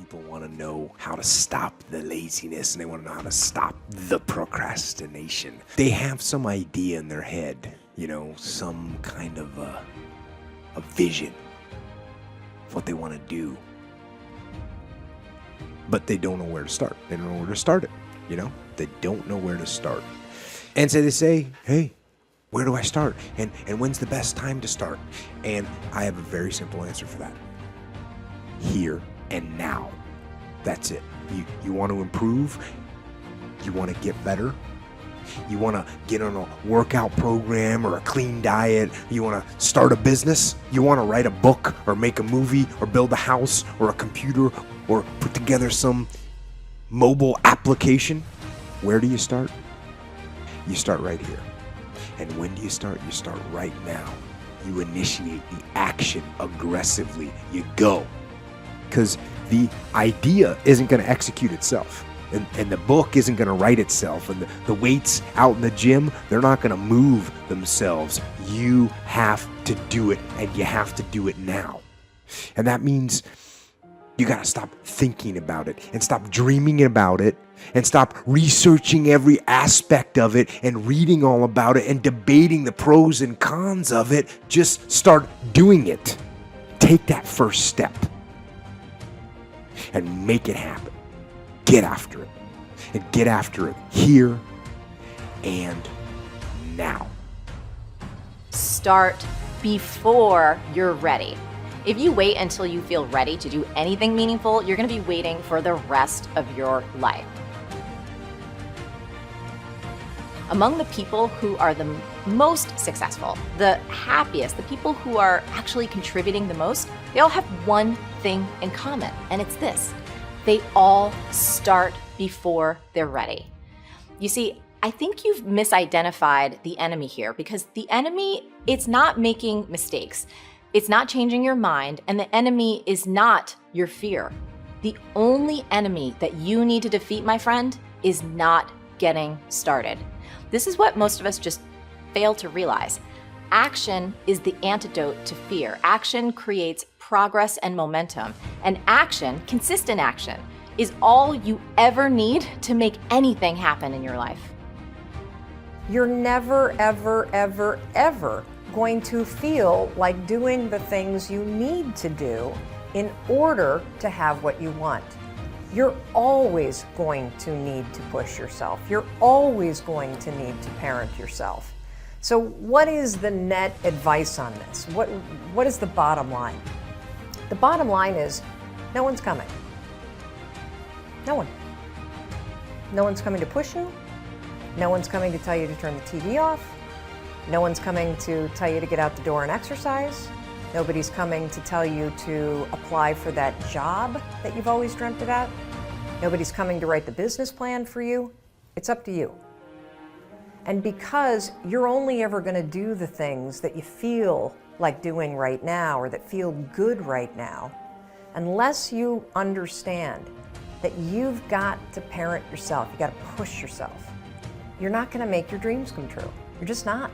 people want to know how to stop the laziness and they want to know how to stop the procrastination. They have some idea in their head, some kind of a vision of what they want to do. But they don't know where to start. They don't know where to start it, They don't know where to start. And so they say, hey, where do I start? And when's the best time to start? And I have a very simple answer for that. Here and now. That's it. You want to improve? You want to get better? You want to get on a workout program or a clean diet? You want to start a business? You want to write a book or make a movie or build a house or a computer or put together some mobile application? Where do you start? You start right here. And when do you start? You start right now. You initiate the action aggressively. You go. Because the idea isn't going to execute itself. And the book isn't going to write itself. And the weights out in the gym, they're not going to move themselves. You have to do it, and you have to do it now. And that means you got to stop thinking about it and stop dreaming about it and stop researching every aspect of it and reading all about it and debating the pros and cons of it. Just start doing it. Take that first step and make it happen. Get after it. And get after it here and now. Start before you're ready. If you wait until you feel ready to do anything meaningful, you're going to be waiting for the rest of your life. Among the people who are the most successful, the happiest, the people who are actually contributing the most, they all have one thing in common, and it's this. They all start before they're ready. You see, I think you've misidentified the enemy here, because the enemy, it's not making mistakes. It's not changing your mind, and the enemy is not your fear. The only enemy that you need to defeat, my friend, is not getting started. This is what most of us just fail to realize. Action is the antidote to fear. Action creates progress and momentum. And action, consistent action, is all you ever need to make anything happen in your life. You're never, ever, ever, ever going to feel like doing the things you need to do in order to have what you want. You're always going to need to push yourself. You're always going to need to parent yourself. So what is the net advice on this? What is the bottom line? The bottom line is no one's coming. No one. No one's coming to push you. No one's coming to tell you to turn the TV off. No one's coming to tell you to get out the door and exercise. Nobody's coming to tell you to apply for that job that you've always dreamt about. Nobody's coming to write the business plan for you. It's up to you. And because you're only ever going to do the things that you feel like doing right now or that feel good right now, unless you understand that you've got to parent yourself, you got to push yourself, you're not going to make your dreams come true. You're just not.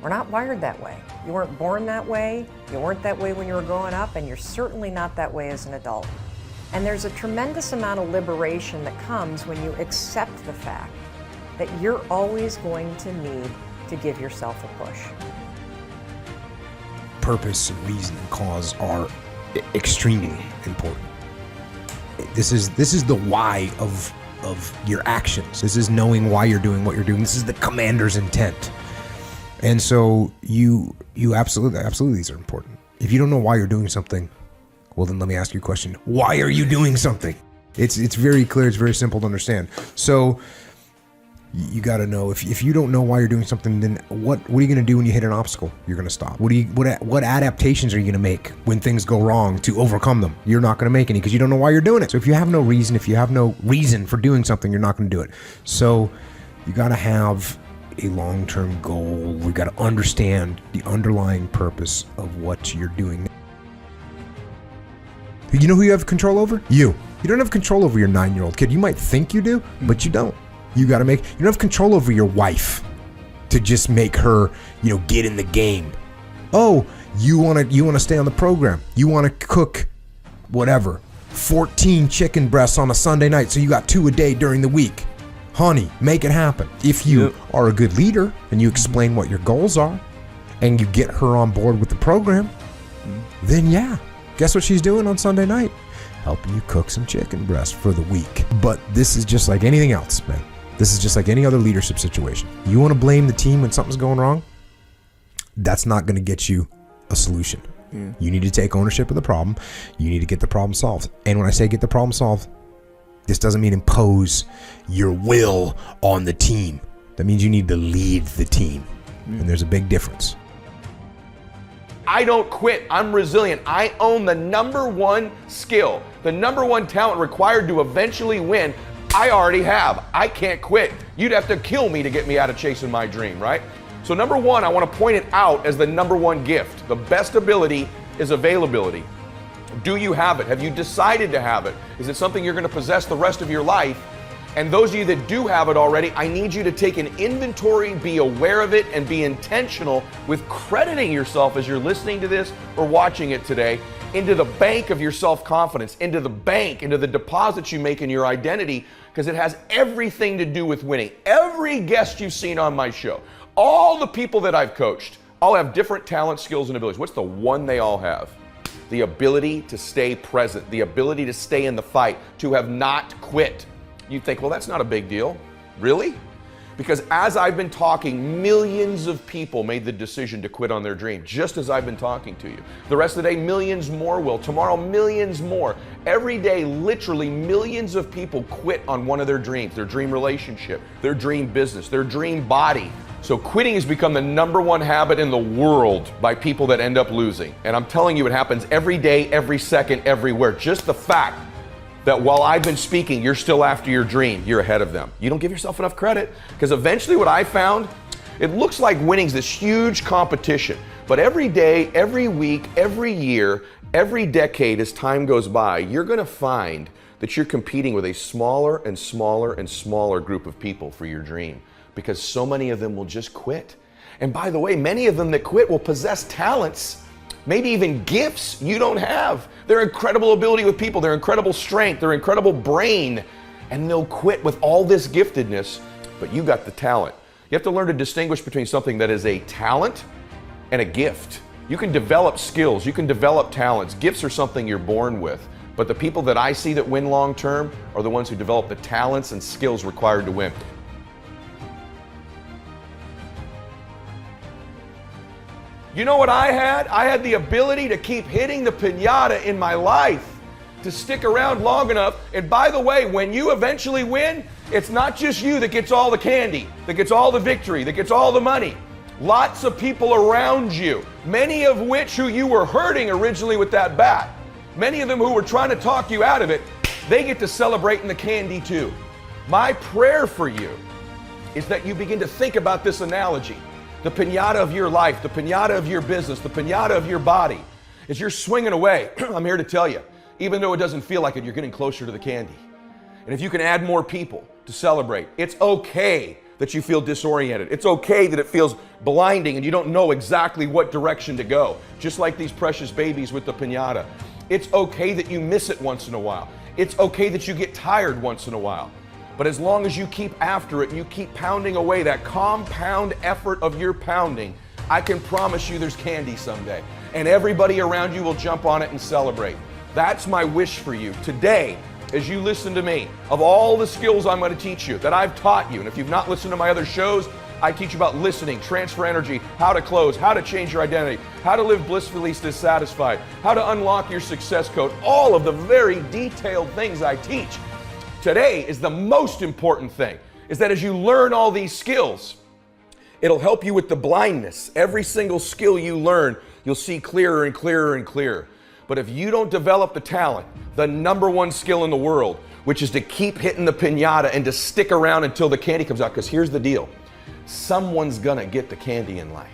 We're not wired that way. You weren't born that way, you weren't that way when you were growing up, and you're certainly not that way as an adult. And there's a tremendous amount of liberation that comes when you accept the fact that you're always going to need to give yourself a push. Purpose, reason, and cause are extremely important. This is the why of your actions. This is knowing why you're doing what you're doing. This is the commander's intent. And so you absolutely these are important. If you don't know why you're doing something, well then let me ask you a question. Why are you doing something? It's very clear, it's very simple to understand. So you got to know if you don't know why you're doing something, then what are you going to do when you hit an obstacle? You're going to stop. What adaptations are you going to make when things go wrong to overcome them? You're not going to make any because you don't know why you're doing it. So if you have no reason for doing something, you're not going to do it. So you got to have a long-term goal. We got to understand the underlying purpose of what you're doing. You know who you have control over? You don't have control over your 9-year-old kid. You might think you do, but you don't. You don't have control over your wife to just make her, get in the game. Oh, you want to stay on the program. You want to cook whatever. 14 chicken breasts on a Sunday night, so you got 2 a day during the week. Honey, make it happen. If you are a good leader and you explain what your goals are and you get her on board with the program, then yeah, guess what she's doing on Sunday night? Helping you cook some chicken breast for the week. But this is just like anything else, man. This is just like any other leadership situation. You want to blame the team when something's going wrong? That's not going to get you a solution. You need to take ownership of the problem. You need to get the problem solved. And when I say get the problem solved, this doesn't mean impose your will on the team. That means you need to lead the team. And there's a big difference. I don't quit. I'm resilient. I own the number one skill, the number one talent required to eventually win. I already have. I can't quit. You'd have to kill me to get me out of chasing my dream, right? So number one, I want to point it out as the number one gift. The best ability is availability. Do you have it? Have you decided to have it? Is it something you're going to possess the rest of your life? And those of you that do have it already, I need you to take an inventory, be aware of it, and be intentional with crediting yourself as you're listening to this or watching it today into the bank of your self-confidence, into the bank, into the deposits you make in your identity, because it has everything to do with winning. Every guest you've seen on my show, all the people that I've coached, all have different talents, skills, and abilities. What's the one they all have? The ability to stay present, the ability to stay in the fight, to have not quit. You think, well, that's not a big deal. Really? Because as I've been talking, millions of people made the decision to quit on their dream, just as I've been talking to you. The rest of the day, millions more will. Tomorrow, millions more. Every day, literally millions of people quit on one of their dreams, their dream relationship, their dream business, their dream body. So quitting has become the number one habit in the world by people that end up losing. And I'm telling you, it happens every day, every second, everywhere. Just the fact that while I've been speaking, you're still after your dream, you're ahead of them. You don't give yourself enough credit, because eventually what I found, it looks like winning's this huge competition. But every day, every week, every year, every decade as time goes by, you're gonna find that you're competing with a smaller and smaller and smaller group of people for your dream, because so many of them will just quit. And by the way, many of them that quit will possess talents, maybe even gifts you don't have. Their incredible ability with people, their incredible strength, their incredible brain, and they'll quit with all this giftedness, but you got the talent. You have to learn to distinguish between something that is a talent and a gift. You can develop skills, you can develop talents. Gifts are something you're born with, but the people that I see that win long term are the ones who develop the talents and skills required to win. You know what I had? I had the ability to keep hitting the piñata in my life, to stick around long enough. And by the way, when you eventually win, it's not just you that gets all the candy, that gets all the victory, that gets all the money. Lots of people around you, many of which who you were hurting originally with that bat, many of them who were trying to talk you out of it, they get to celebrate in the candy too. My prayer for you is that you begin to think about this analogy. The piñata of your life, the piñata of your business, the piñata of your body. As you're swinging away, I'm here to tell you, even though it doesn't feel like it, you're getting closer to the candy. And if you can add more people to celebrate, it's okay that you feel disoriented. It's okay that it feels blinding and you don't know exactly what direction to go. Just like these precious babies with the piñata. It's okay that you miss it once in a while. It's okay that you get tired once in a while. But as long as you keep after it and you keep pounding away, that compound effort of your pounding, I can promise you there's candy someday. And everybody around you will jump on it and celebrate. That's my wish for you today as you listen to me. Of all the skills I'm going to teach you, that I've taught you, and if you've not listened to my other shows, I teach you about listening, transfer energy, how to close, how to change your identity, how to live blissfully dissatisfied, how to unlock your success code, all of the very detailed things I teach. Today is the most important thing, is that as you learn all these skills, it'll help you with the blindness. Every single skill you learn, you'll see clearer and clearer and clearer. But if you don't develop the talent, the number one skill in the world, which is to keep hitting the piñata and to stick around until the candy comes out, because here's the deal. Someone's gonna get the candy in life.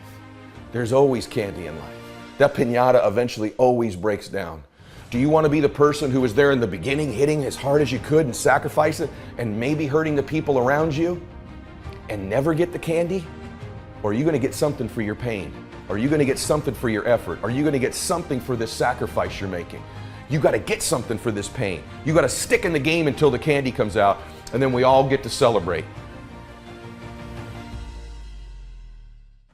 There's always candy in life. That piñata eventually always breaks down. Do you want to be the person who was there in the beginning, hitting as hard as you could and sacrifice it and maybe hurting the people around you and never get the candy? Or are you going to get something for your pain? Are you going to get something for your effort? Are you going to get something for this sacrifice you're making? You got to get something for this pain. You got to stick in the game until the candy comes out, and then we all get to celebrate.